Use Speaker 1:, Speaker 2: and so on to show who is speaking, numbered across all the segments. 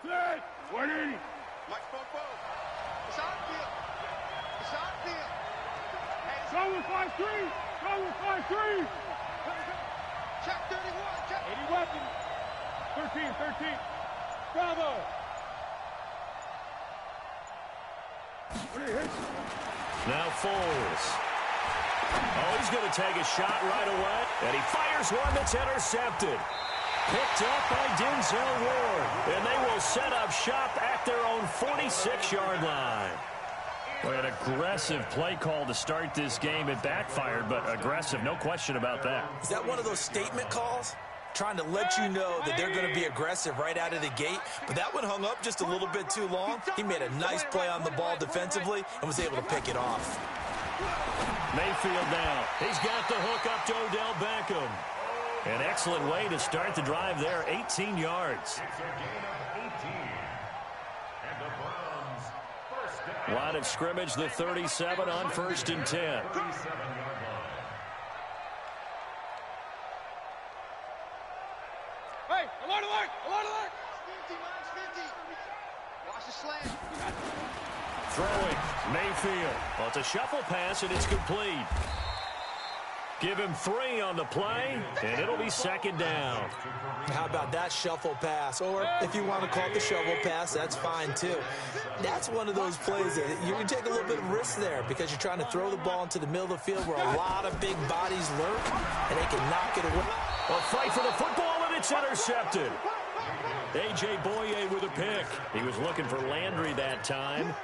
Speaker 1: 180.
Speaker 2: Mike spoke both. It's outfield. It's outfield.
Speaker 1: Go with 5-3. Go with 5-3.
Speaker 2: Check 31. Check.
Speaker 1: 80 weapons. 13. Bravo.
Speaker 3: Now Foles. Oh, he's going to take a shot right away. And he fires one that's intercepted. Picked up by Denzel Ward. And they will set up shop at their own 46-yard line. Boy, an aggressive play call to start this game. It backfired, but aggressive, no question about that.
Speaker 4: Is that one of those statement calls? Trying to let you know that they're going to be aggressive right out of the gate. But that one hung up just a little bit too long. He made a nice play on the ball defensively and was able to pick it off.
Speaker 3: Mayfield now. He's got the hook up to Odell Beckham. An excellent way to start the drive there, 18 yards. Line of scrimmage, the 37 on 1st and 10.
Speaker 1: Hey, alert!
Speaker 2: 50, minus 50. Watch the slant.
Speaker 3: Throwing, Mayfield. Well, it's a shuffle pass, and it's complete. Give him 3 on the play, and it'll be 2nd down.
Speaker 4: How about that shuffle pass? Or if you want to call it the shovel pass, that's fine too. That's one of those plays that you can take a little bit of risk there because you're trying to throw the ball into the middle of the field where a lot of big bodies lurk, and they can knock it away.
Speaker 3: A fight for the football, and it's intercepted. A.J. Boye with a pick. He was looking for Landry that time.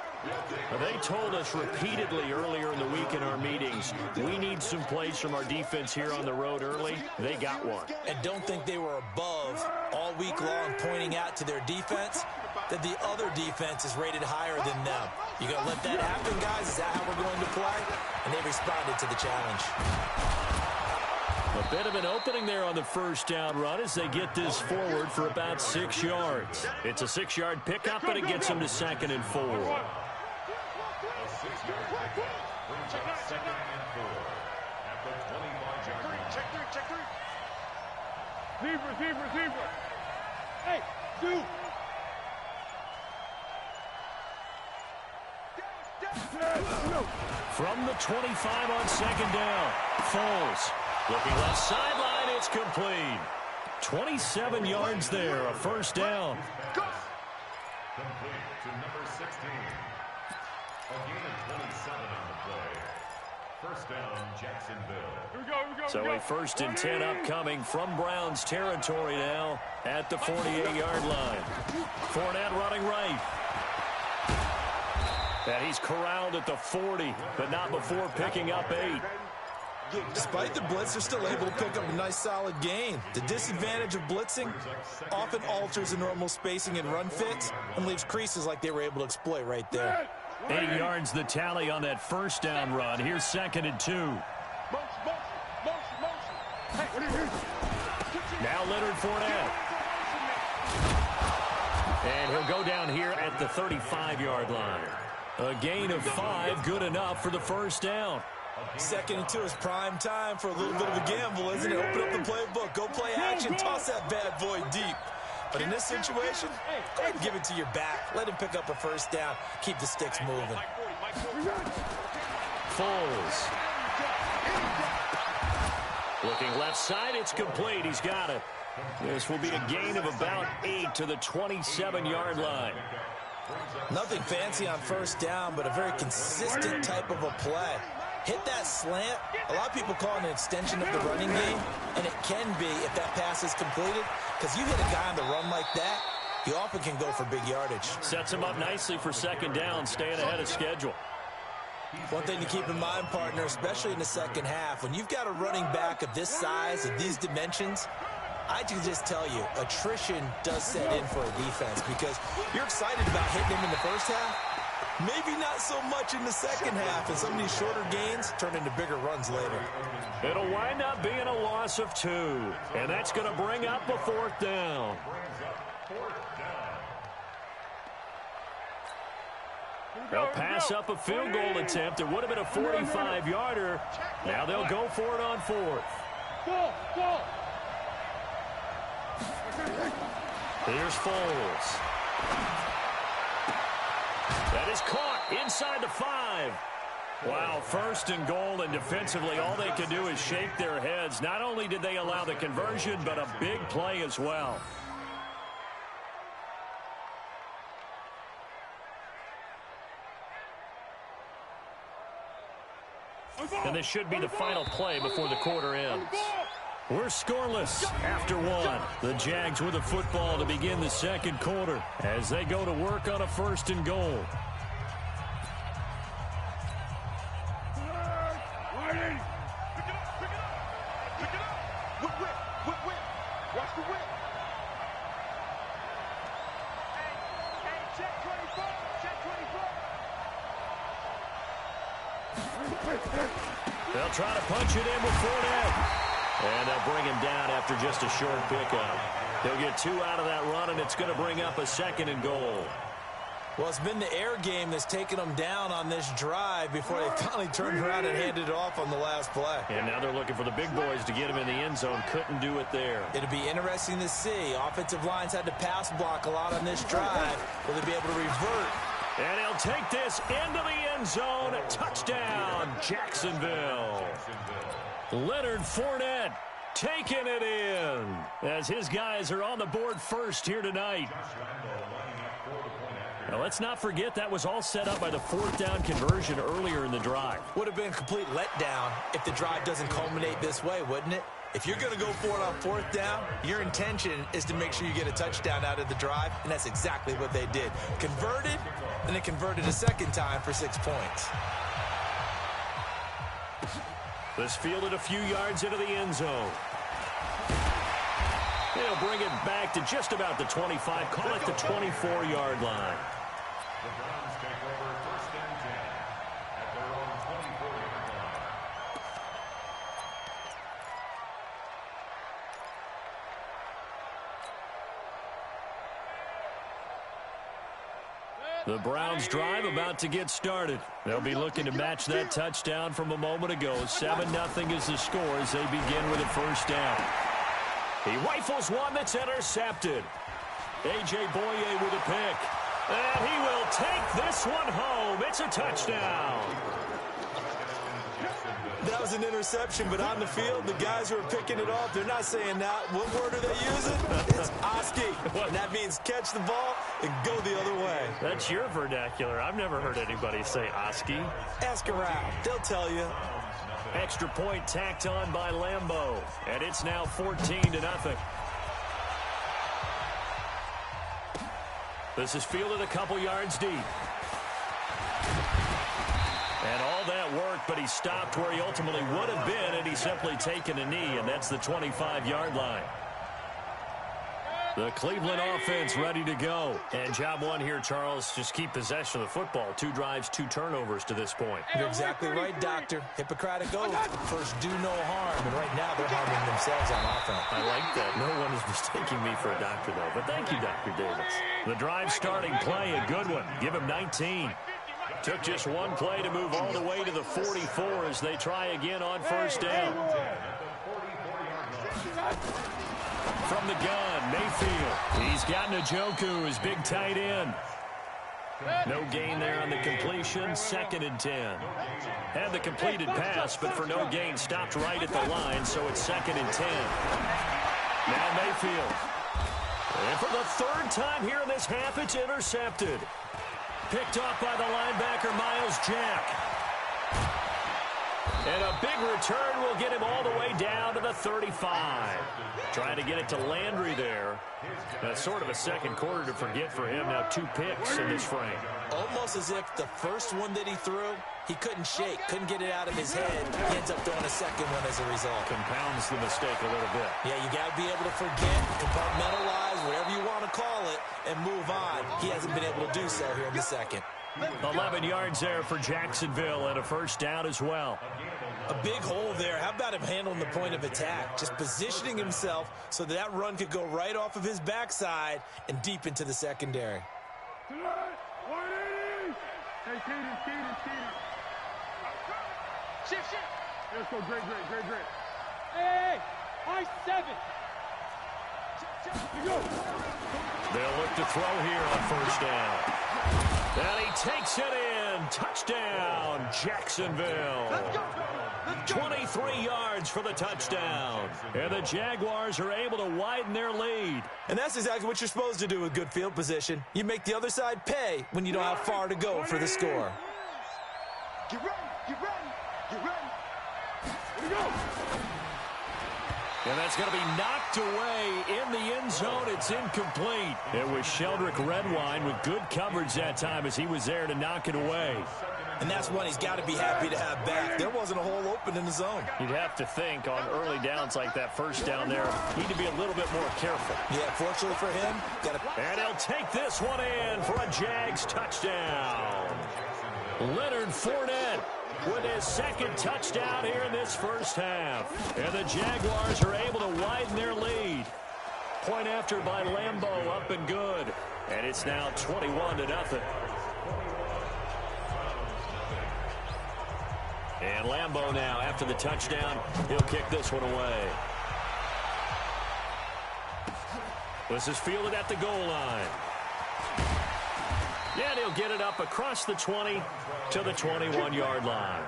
Speaker 3: They told us repeatedly earlier in the week in our meetings, we need some plays from our defense here on the road early. They got one.
Speaker 4: And don't think they were above all week long pointing out to their defense that the other defense is rated higher than them. You going to let that happen, guys? Is that how we're going to play? And they responded to the challenge.
Speaker 3: A bit of an opening there on the first down run as they get this forward for about 6 yards. It's a 6-yard pickup, and it gets them to 2nd and 4.
Speaker 2: Check 3.
Speaker 1: Zebra. Hey, dude.
Speaker 3: From the 25 on 2nd down, Foles looking left sideline. It's complete. 27 yards there, a 1st down.
Speaker 5: Complete to number 16. A gain of 27 on the play. 1st down, Jacksonville.
Speaker 1: Here we go.
Speaker 3: So a 1st and 10 upcoming from Browns territory now at the 48-yard line. Fournette running right. And he's corralled at the 40, but not before picking up 8.
Speaker 4: Despite the blitz, they're still able to pick up a nice solid gain. The disadvantage of blitzing often alters the normal spacing and run fits and leaves creases like they were able to exploit right there.
Speaker 3: 8 yards the tally on that 1st down run. Here's 2nd and 2. Now Leonard Fournette. And he'll go down here at the 35-yard line. A gain of 5, good enough for the 1st down.
Speaker 4: 2nd and 2 is prime time for a little bit of a gamble, isn't it? Open up the playbook, go play action, toss that bad boy deep. But in this situation, go ahead and give it to your back. Let him pick up a 1st down. Keep the sticks moving.
Speaker 3: Foles. Looking left side, it's complete. He's got it. This will be a gain of about 8 to the 27-yard line.
Speaker 4: Nothing fancy on 1st down, but a very consistent type of a play. Hit that slant. A lot of people call it an extension of the running game, and it can be if that pass is completed, because you hit a guy on the run like that, you often can go for big yardage.
Speaker 3: Sets him up nicely for 2nd down, staying ahead of schedule.
Speaker 4: One thing to keep in mind, partner, especially in the 2nd half, when you've got a running back of this size, of these dimensions, I can just tell you, attrition does set in for a defense because you're excited about hitting him in the 1st half. Maybe not so much in the 2nd half, and some of these shorter gains turn into bigger runs later.
Speaker 3: It'll wind up being a loss of 2, and that's going to bring up a 4th down. They'll pass up a field goal attempt. It would have been a 45-yarder. Now they'll go for it on 4th. Here's Foles. is caught inside the 5. Wow, first and goal, and defensively, all they can do is shake their heads. Not only did they allow the conversion, but a big play as well. And this should be the final play before the quarter ends. We're scoreless after 1. The Jags with the football to begin the second quarter as they go to work on a first and goal. They'll try to punch it in with Fournette. And they'll bring him down after just a short pickup. They'll get 2 out of that run, and it's going to bring up a second and goal.
Speaker 4: Well, it's been the air game that's taken them down on this drive before they finally turned around and handed it off on the last play.
Speaker 3: And now they're looking for the big boys to get him in the end zone. Couldn't do it there.
Speaker 4: It'll be interesting to see. Offensive lines had to pass block a lot on this drive. Will they be able to revert?
Speaker 3: And he'll take this into the end zone. Touchdown, Jacksonville. Leonard Fournette taking it in as his guys are on the board first here tonight. Now, let's not forget that was all set up by the 4th down conversion earlier in the drive.
Speaker 4: Would have been a complete letdown if the drive doesn't culminate this way, wouldn't it? If you're going to go for it on 4th down, your intention is to make sure you get a touchdown out of the drive, and that's exactly what they did. Converted, and they converted a second time for 6 points.
Speaker 3: This fielded a few yards into the end zone. They'll bring it back to just about the 25, call it the 24-yard line.
Speaker 5: The Browns take over 1st and 10 at their own 24-yard line.
Speaker 3: The Browns drive about to get started. They'll be looking to match that touchdown from a moment ago. 7-0 is the score as they begin with a first down. He rifles one that's intercepted. A.J. Boye with a pick. And he will take this one home. It's a touchdown.
Speaker 4: That was an interception, but on the field, the guys who are picking it off, they're not saying that. What word are they using? It's Oski. And that means catch the ball and go the other way.
Speaker 3: That's your vernacular. I've never heard anybody say Oski.
Speaker 4: Ask around. They'll tell you.
Speaker 3: Extra point tacked on by Lambeau. And it's now 14-0. This is fielded a couple yards deep. And all that worked, but he stopped where he ultimately would have been, and he's simply taken a knee, and that's the 25-yard line. The Cleveland offense ready to go. And job one here, Charles, just keep possession of the football. 2 drives, 2 turnovers to this point.
Speaker 4: You're exactly right, Doctor. Hippocratic oath. First, do no harm. And right now, they're harming themselves on offense.
Speaker 3: I like that. No one is mistaking me for a doctor, though. But thank you, Dr. Davis. The drive starting play, a good one. Give him 19. Took just one play to move all the way to the 44 as they try again on first down. From the gun, Mayfield. He's got Njoku, his big tight end. No gain there on the completion, 2nd and 10. Had the completed pass, but for no gain, stopped right at the line, so it's 2nd and 10. Now Mayfield. And for the 3rd time here in this half, it's intercepted. Picked off by the linebacker, Miles Jack. And a big return will get him all the way down to the 35. Trying to get it to Landry there. That's sort of a second quarter to forget for him. Now 2 picks in this frame.
Speaker 4: Almost as if the first one that he threw, he couldn't shake, couldn't get it out of his head. He ends up throwing a second one as a result.
Speaker 3: Compounds the mistake a little bit.
Speaker 4: Yeah, you got to be able to forget, compartmentalize, whatever you want to call it, and move on. He hasn't been able to do so here in the second.
Speaker 3: 11 yards there for Jacksonville and a first down as well.
Speaker 4: A big hole there. How about him handling the point of attack? Just positioning himself so that run could go right off of his backside and deep into the secondary.
Speaker 1: Hey, Keaton.
Speaker 2: Shift.
Speaker 1: Let's go, great.
Speaker 2: Hey, I-7.
Speaker 1: Let's go.
Speaker 3: They'll look to throw here on first down. And he takes it in. Touchdown, Jacksonville.
Speaker 2: Let's go.
Speaker 3: 23 yards for the touchdown. And the Jaguars are able to widen their lead.
Speaker 4: And that's exactly what you're supposed to do with good field position. You make the other side pay when you don't have far to go for the score.
Speaker 2: Get ready. Get ready. Get ready. Here we go.
Speaker 3: And that's going to be knocked away in the end zone. It's incomplete. It was Sheldrick Redwine with good coverage that time as he was there to knock it away.
Speaker 4: And that's one he's got to be happy to have back. There wasn't a hole open in the zone.
Speaker 3: You'd have to think on early downs like that first down there, need to be a little bit more careful.
Speaker 4: Yeah, fortunately for him,
Speaker 3: and he'll take this one in for a Jags touchdown. Leonard Fournette with his second touchdown here in this first half. And the Jaguars are able to widen their lead. Point after by Lambeau, up and good. And it's now 21-0. And Lambeau now, after the touchdown, he'll kick this one away. This is fielded at the goal line. Yeah, he'll get it up across the 20 to the 21-yard line.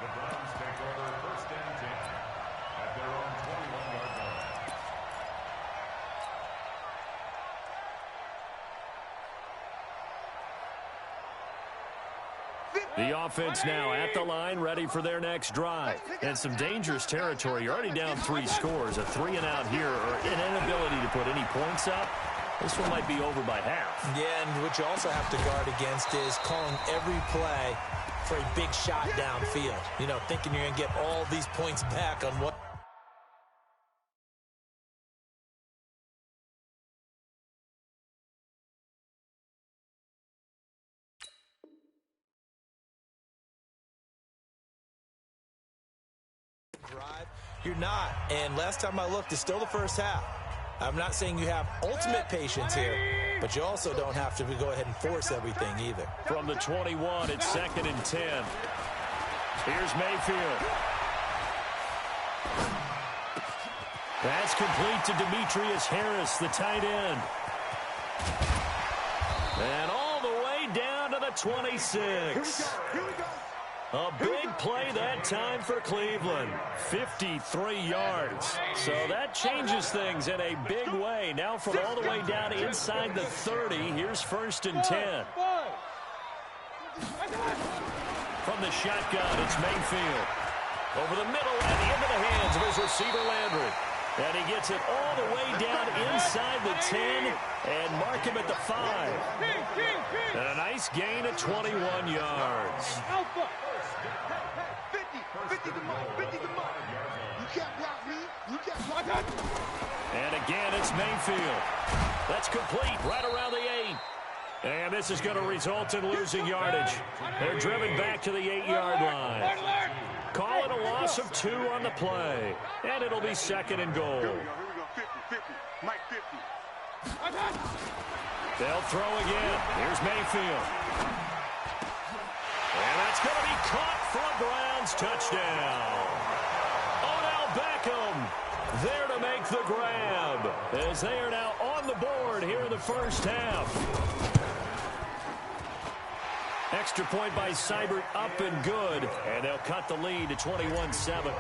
Speaker 5: The Browns take over first and 10 at their own 21-yard line.
Speaker 3: The offense now at the line, ready for their next drive. And some dangerous territory. You're already down 3 scores. A 3-and-out here, or an inability to put any points up. This one might be over by half.
Speaker 4: yeah, and what you also have to guard against is calling every play for a big shot downfield. You know, thinking you're going to get all these points back on what. Drive, you're not. And last time I looked, it's still the first half. I'm not saying you have ultimate patience here, but you also don't have to go ahead and force everything either.
Speaker 3: From the 21, it's 2nd and 10. Here's Mayfield. Pass complete to Demetrius Harris, the tight end. And all the way down to the 26.
Speaker 2: Here we go.
Speaker 3: A big play that time for Cleveland. 53 yards. So that changes things in a big way. Now from all the way down inside the 30, here's 1st and 10. From the shotgun, it's Mayfield. Over the middle and into the hands of his receiver, Landry. And he gets it all the way down inside the 10 and mark him at the 5. And a nice gain of 21 yards.
Speaker 2: 50 to Mike. 50 to Mike. You can't block me. You can't block me.
Speaker 3: And again, it's Mayfield. That's complete right around the 8. And this is going to result in losing yardage. They're driven back to the 8-yard line. Call it a loss of 2 on the play. And it'll be 2nd and goal.
Speaker 2: Here we go. 50. Mike 50.
Speaker 3: They'll throw again. Here's Mayfield. And that's going to be caught for a Browns touchdown. Odell Beckham there to make the grab as they are now on the board here in the first half. Extra point by Seibert, up and good. And they'll cut the lead to 21-7.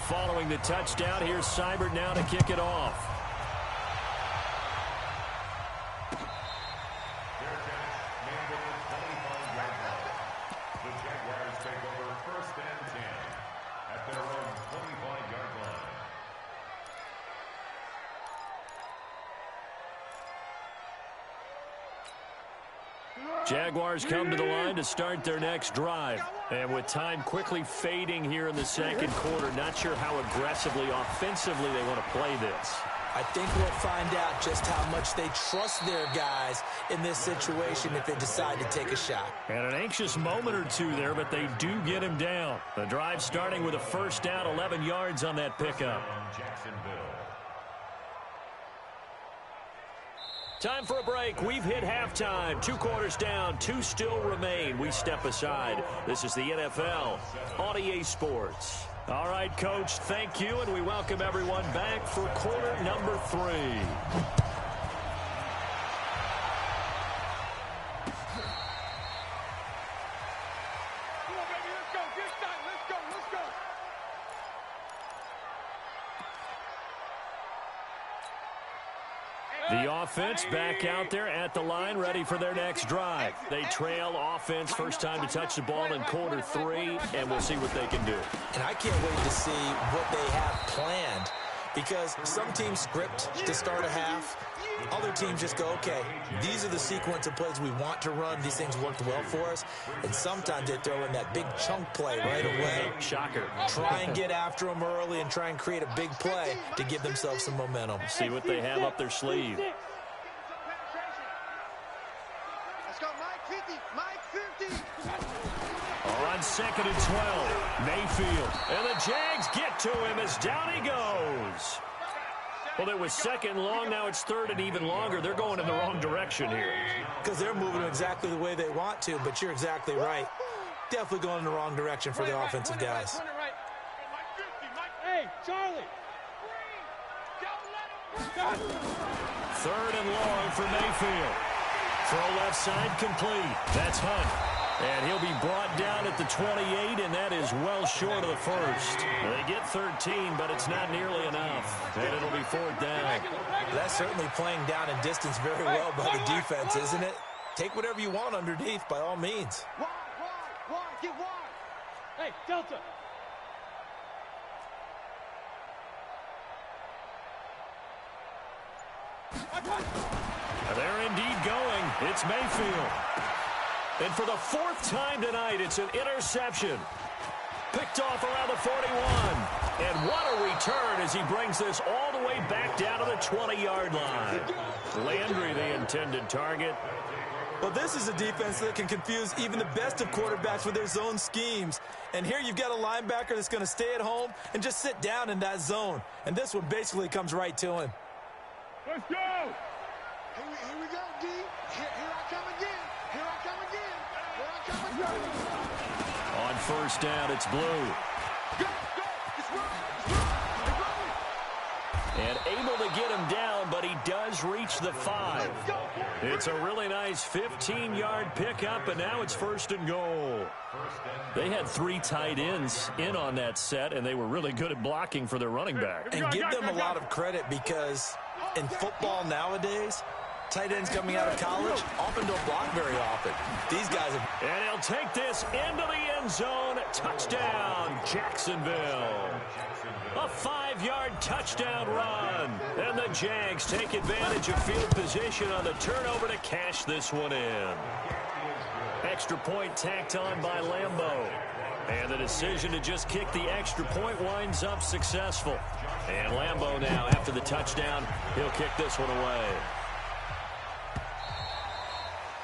Speaker 3: Following the touchdown, here's Seibert now to kick it off. Jaguars come to the line to start their next drive. And with time quickly fading here in the second quarter, not sure how aggressively, offensively they want to play this.
Speaker 4: I think we'll find out just how much they trust their guys in this situation if they decide to take a shot.
Speaker 3: And an anxious moment or two there, but they do get him down. The drive starting with a first down, 11 yards on that pickup. Time for a break. We've hit halftime. 2 quarters down, 2 still remain. We step aside. This is the NFL on EA Sports. All right, Coach, thank you, and we welcome everyone back for quarter number 3.
Speaker 2: Come on, baby, let's go. Get started. Let's go. Let's go.
Speaker 3: The offense back out there at the line, ready for their next drive. They trail offense, first time to touch the ball in quarter 3, and we'll see what they can do.
Speaker 4: And I can't wait to see what they have planned, because some teams script to start a half. Other teams just go, okay, these are the sequence of plays we want to run. These things worked well for us. And sometimes they throw in that big chunk play right away.
Speaker 3: Shocker.
Speaker 4: Try and get after them early and try and create a big play to give themselves some momentum.
Speaker 3: See what they have up their sleeve.
Speaker 2: Let's go, Mike 50. Mike 50.
Speaker 3: On 2nd and 12, Mayfield. And the Jags get to him as down he goes. Well, it was 2nd long. Now it's 3rd and even longer. They're going in the wrong direction here.
Speaker 4: Because they're moving exactly the way they want to, but you're exactly right. Definitely going in the wrong direction for the offensive guys.
Speaker 1: Hey, Charlie.
Speaker 3: 3rd and long for Mayfield. Throw left side complete. That's Hunt. And he'll be brought down at the 28, and that is well short of the first. They get 13, but it's not nearly enough. And it'll be 4th down.
Speaker 4: That's certainly playing down in distance very well by the defense, isn't it? Take whatever you want underneath, by all means.
Speaker 2: Wide, get wide.
Speaker 1: Hey, Delta.
Speaker 3: They're indeed going. It's Mayfield. And for the 4th time tonight, it's an interception. Picked off around the 41. And what a return as he brings this all the way back down to the 20-yard line. Landry, the intended target.
Speaker 4: Well, this is a defense that can confuse even the best of quarterbacks with their zone schemes. And here you've got a linebacker that's going to stay at home and just sit down in that zone. And this one basically comes right to him.
Speaker 1: Let's go.
Speaker 2: Here we go, D. Here I come again. Here I come again. Here I come again.
Speaker 3: On 1st down, it's Blue.
Speaker 2: Go, go. It's running.
Speaker 3: And able to get him down, but he does reach the 5. It's a really nice 15-yard pickup, and now it's 1st and goal. They had 3 tight ends in on that set, and they were really good at blocking for their running back.
Speaker 4: And give them a lot of credit, because in football nowadays, tight ends coming out of college often don't block very often. These guys have...
Speaker 3: And he'll take this into the end zone. Touchdown, Jacksonville. A 5-yard touchdown run. And the Jags take advantage of field position on the turnover to cash this one in. Extra point tacked on by Lambeau. And the decision to just kick the extra point winds up successful. And Lambeau now, after the touchdown, he'll kick this one away.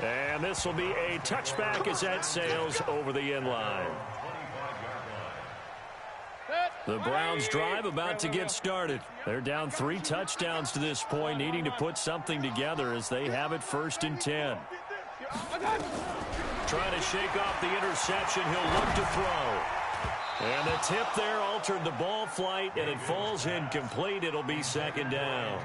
Speaker 3: And this will be a touchback as that sails over the end line. The Browns drive about to get started. They're down 3 touchdowns to this point, needing to put something together as they have it 1st and 10. Trying to shake off the interception. He'll look to throw. And the tip there altered the ball flight, and it falls incomplete. It'll be 2nd down.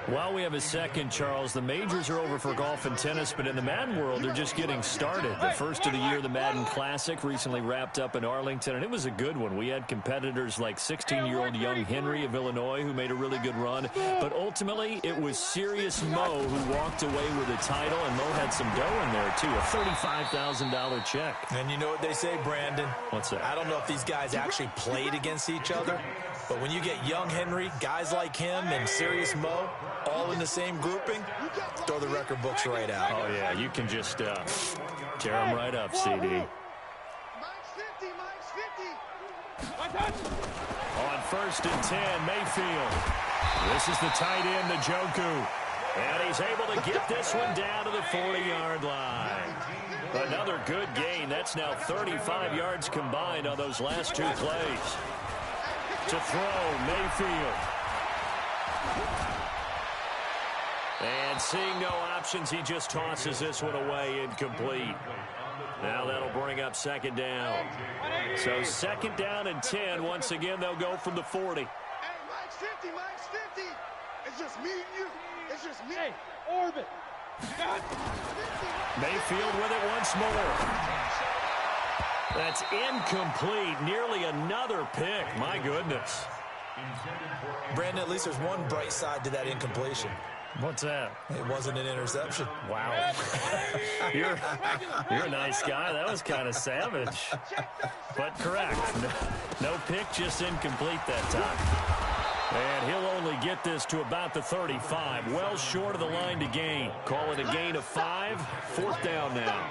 Speaker 3: While we have a second, Charles, the majors are over for golf and tennis, but in the Madden world, they're just getting started. The first of the year, the Madden Classic, recently wrapped up in Arlington, and it was a good one. We had competitors like 16-year-old young Henry of Illinois, who made a really good run. But ultimately, it was Serious Mo who walked away with the title, and Mo had some dough in there, too, a $35,000 check.
Speaker 4: And you know what they say, Brandon?
Speaker 3: What's that?
Speaker 4: I don't know if these guys actually played against each other, but when you get young Henry, guys like him, and Serious Mo, all in the same grouping, throw the record books right out.
Speaker 3: Oh, yeah, you can just tear them right up, CD.
Speaker 2: Mike's 50, Mike's 50.
Speaker 3: On 1st and 10, Mayfield. This is the tight end, Njoku. And he's able to get this one down to the 40-yard line. Another good gain. That's now 35 yards combined on those last 2 plays. To throw, Mayfield. And seeing no options, he just tosses this one away incomplete. Now that'll bring up 2nd down. So 2nd down and 10. Once again, they'll go from the 40.
Speaker 2: Hey, Mike's 50, Mike's 50. It's just me and you. It's just me.
Speaker 1: Hey, Orbit.
Speaker 3: Mayfield with it once more. That's incomplete. Nearly another pick. My goodness.
Speaker 4: Brandon, at least there's one bright side to that incompletion.
Speaker 3: What's that?
Speaker 4: It wasn't an interception.
Speaker 3: Wow. You're a nice guy. That was kind of savage. But correct. No pick, just incomplete that time. And he'll only get this to about the 35. Well short of the line to gain. Call it a gain of 5. 4th down now.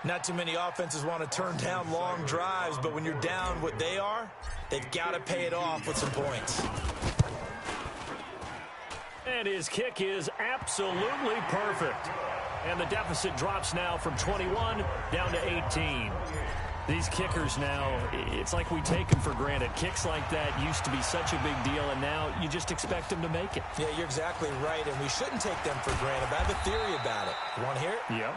Speaker 4: Not too many offenses want to turn down long drives, but when you're down what they are, they've got to pay it off with some points.
Speaker 3: And his kick is absolutely perfect. And the deficit drops now from 21 down to 18. These kickers now, it's like we take them for granted. Kicks like that used to be such a big deal, and now you just expect them to make it.
Speaker 4: Yeah, you're exactly right, and we shouldn't take them for granted. But I have a theory about it. You want to hear it?
Speaker 3: Yep.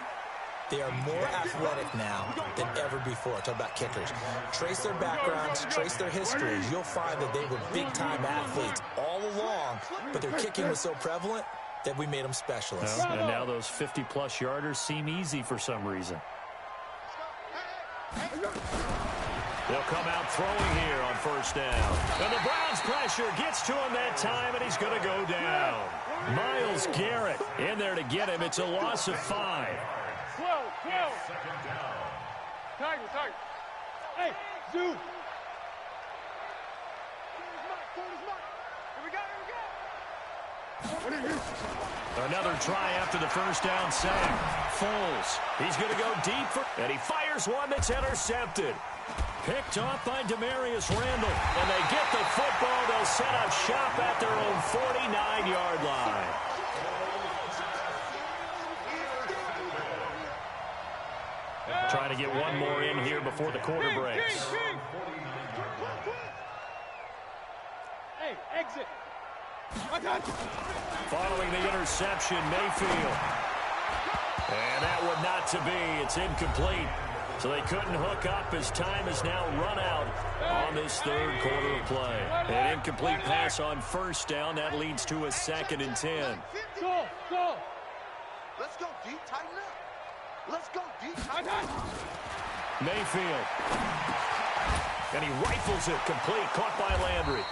Speaker 4: They are more athletic now than ever before. Talk about kickers. Trace their backgrounds, trace their histories. You'll find that they were big-time athletes all along, but their kicking was so prevalent that we made them specialists.
Speaker 3: And now those 50-plus yarders seem easy for some reason. They'll come out throwing here on 1st down. And the Browns' pressure gets to him that time, and he's going to go down. Myles Garrett in there to get him. It's a loss of 5.
Speaker 1: Tiger. Hey, Zoo. Here we go.
Speaker 3: Another try after the 1st down sack. Foles. He's going to go deep, and he fires one that's intercepted. Picked off by Demarius Randall. And they get the football. They'll set up shop at their own 49-yard line. Trying to get one more in here before the quarter breaks.
Speaker 1: Hey, exit.
Speaker 3: Following the interception, Mayfield. And that would not to be. It's incomplete. So they couldn't hook up as time is now run out on this 3rd quarter of play. An incomplete pass on 1st down. That leads to a 2nd and 10.
Speaker 1: Go.
Speaker 2: Let's go deep, tighten up. Let's go deep.
Speaker 3: Mayfield. And he rifles it complete. Caught by Landry.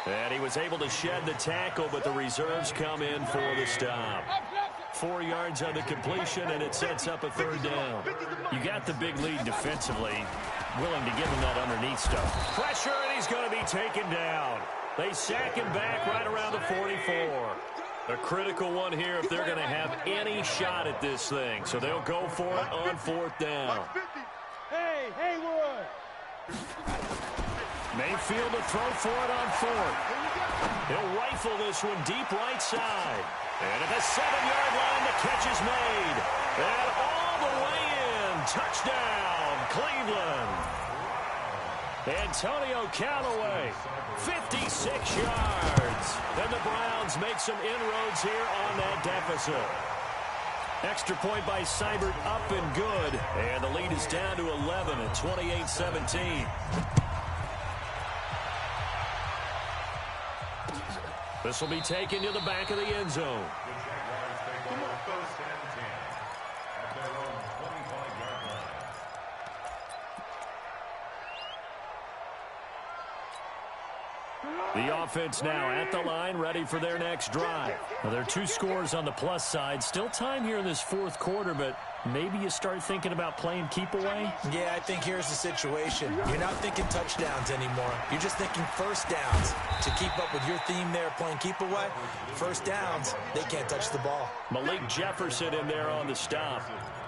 Speaker 3: And he was able to shed the tackle, but the reserves come in for the stop. 4 yards on the completion, and it sets up a 3rd down. You got the big lead defensively. Willing to give him that underneath stuff. Pressure, and he's going to be taken down. They sack him back right around the 44. A critical one here if they're going to have any shot at this thing. So they'll go for it on 4th down.
Speaker 1: Hey, Haywood.
Speaker 3: Mayfield to throw for it on 4th. He'll rifle this one deep right side. And at the 7-yard line, the catch is made. And all the way in. Touchdown, Cleveland. Antonio Callaway, 56 yards. And the Browns make some inroads here on that deficit. Extra point by Seibert, up and good. And the lead is down to 11 at 28-17. This will be taken to the back of the end zone. The offense now at the line, ready for their next drive. Well, there are 2 scores on the plus side. Still time here in this 4th quarter, but maybe you start thinking about playing keep away?
Speaker 4: Yeah, I think here's the situation. You're not thinking touchdowns anymore. You're just thinking 1st downs. To keep up with your theme there, playing keep away, 1st downs, they can't touch the ball.
Speaker 3: Malik Jefferson in there on the stop.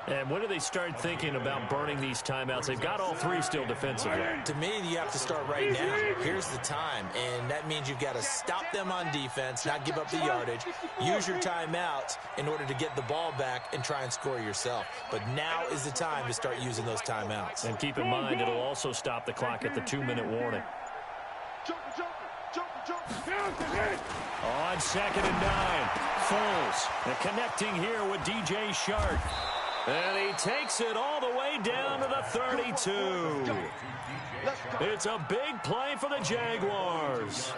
Speaker 3: And when do they start thinking about burning these timeouts? They've got all 3 still defensively.
Speaker 4: To me, you have to start right now. Here's the time, and that means you've got to stop them on defense, not give up the yardage, use your timeouts in order to get the ball back and try and score yourself. But now is the time to start using those timeouts.
Speaker 3: And keep in mind, it'll also stop the clock at the 2-minute warning. On 2nd and 9, Foles. And connecting here with DJ Shark. And he takes it all the way down to the 32. It's a big play for the Jaguars.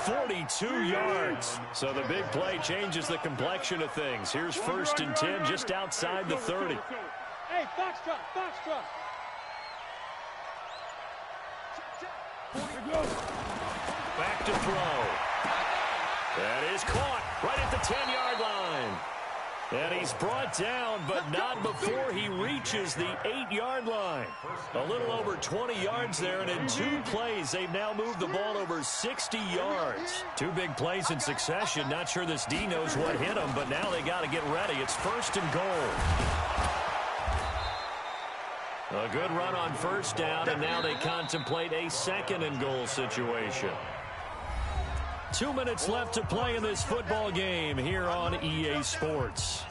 Speaker 3: 42 yards. So the big play changes the complexion of things. Here's 1st and 10 just outside the 30.
Speaker 1: Hey, foxtrot, foxtrot.
Speaker 3: Back to throw. That is caught right at the 10-yard line. And he's brought down, but not before he reaches the 8-yard line. A little over 20 yards there, and in 2 plays, they've now moved the ball over 60 yards. 2 big plays in succession. Not sure this D knows what hit him, but now they got to get ready. It's 1st and goal. A good run on 1st down, and now they contemplate a 2nd and goal situation. 2 minutes left to play in this football game here on EA Sports.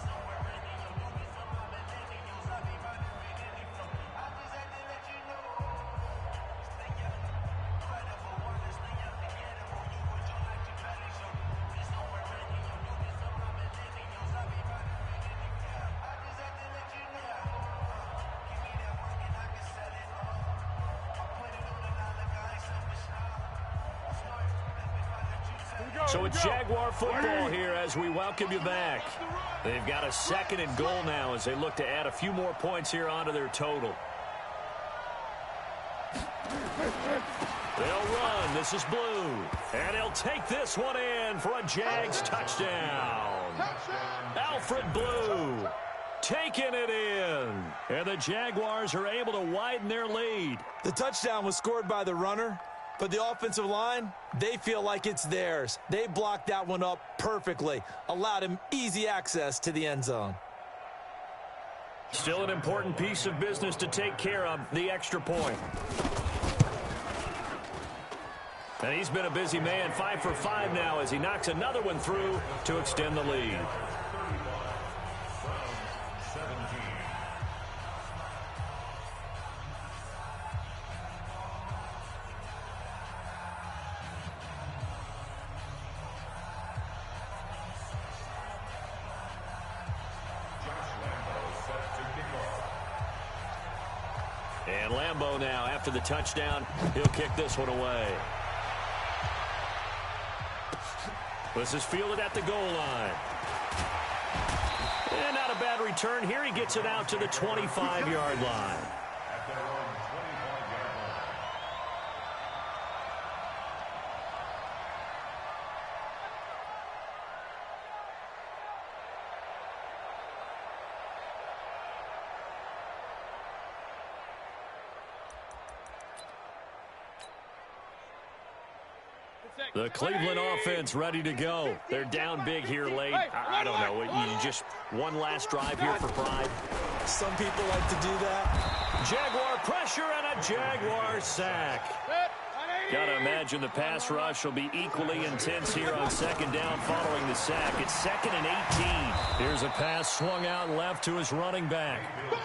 Speaker 3: So it's Jaguar football here as we welcome you back. They've got a 2nd and goal now as they look to add a few more points here onto their total. They'll run. This is Blue. And he'll take this one in for a Jags touchdown. Alfred Blue taking it in. And the Jaguars are able to widen their lead.
Speaker 4: The touchdown was scored by the runner. But the offensive line, they feel like it's theirs. They blocked that one up perfectly, allowed him easy access to the end zone.
Speaker 3: Still an important piece of business to take care of, the extra point. And he's been a busy man, 5 for 5 now as he knocks another one through to extend the lead. And Lambeau now, after the touchdown, he'll kick this one away. This is fielded at the goal line. And not a bad return here. He gets it out to the 25-yard line. The Cleveland offense ready to go. They're down big here late. I don't know. You just one last drive here for pride.
Speaker 4: Some people like to do that.
Speaker 3: Jaguar pressure and a Jaguar sack. Got to imagine the pass rush will be equally intense here on 2nd down following the sack. It's 2nd and 18. Here's a pass swung out left to his running back.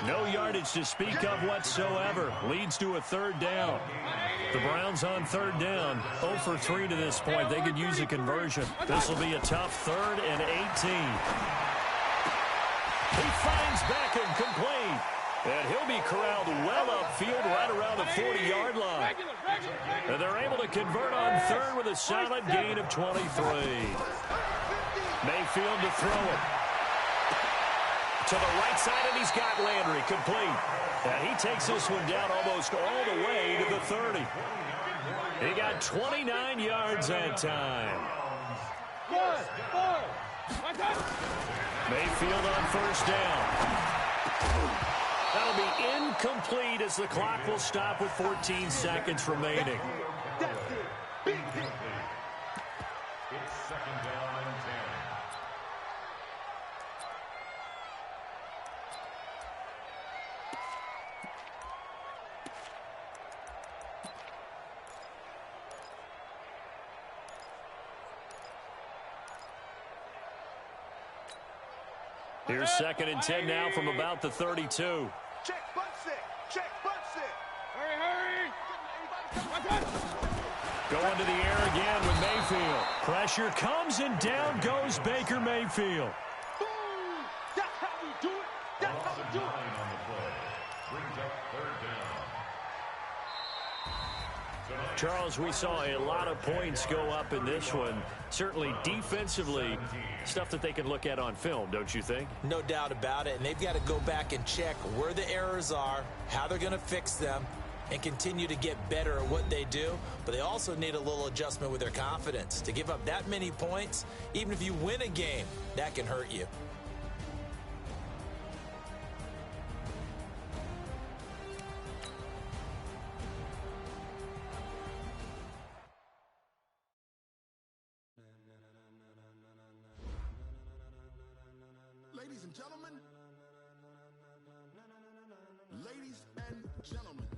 Speaker 3: No yardage to speak of whatsoever. Leads to a 3rd down. The Browns on 3rd down. 0 for 3 to this point. They could use a conversion. This will be a tough 3rd and 18. He finds Beckham complete. And he'll be corralled well upfield right around the 40-yard line. And they're able to convert on 3rd with a solid gain of 23. Mayfield to throw it. To the right side, and he's got Landry complete. And he takes this one down almost all the way to the 30. He got 29 yards that time. Mayfield on 1st down. That'll be incomplete as the clock will stop with 14 seconds remaining.
Speaker 5: It's 2nd down and 10.
Speaker 3: Here's 2nd and 10 now from about the 32.
Speaker 2: Check, butt sit. Check, butt sit.
Speaker 1: Hurry, hurry.
Speaker 3: Going to the air again with Mayfield. Pressure comes and down goes Baker Mayfield.
Speaker 2: Boom! That's how we do it.
Speaker 5: A loss of 9 on the play. Brings up third down.
Speaker 3: Charles, we saw a lot of points go up in this one. Certainly defensively, stuff that they can look at on film, don't you think?
Speaker 4: No doubt about it, and they've got to go back and check where the errors are, how they're going to fix them, and continue to get better at what they do. But they also need a little adjustment with their confidence. To give up that many points, even if you win a game, that can hurt you.
Speaker 2: Ladies and gentlemen, ladies and gentlemen.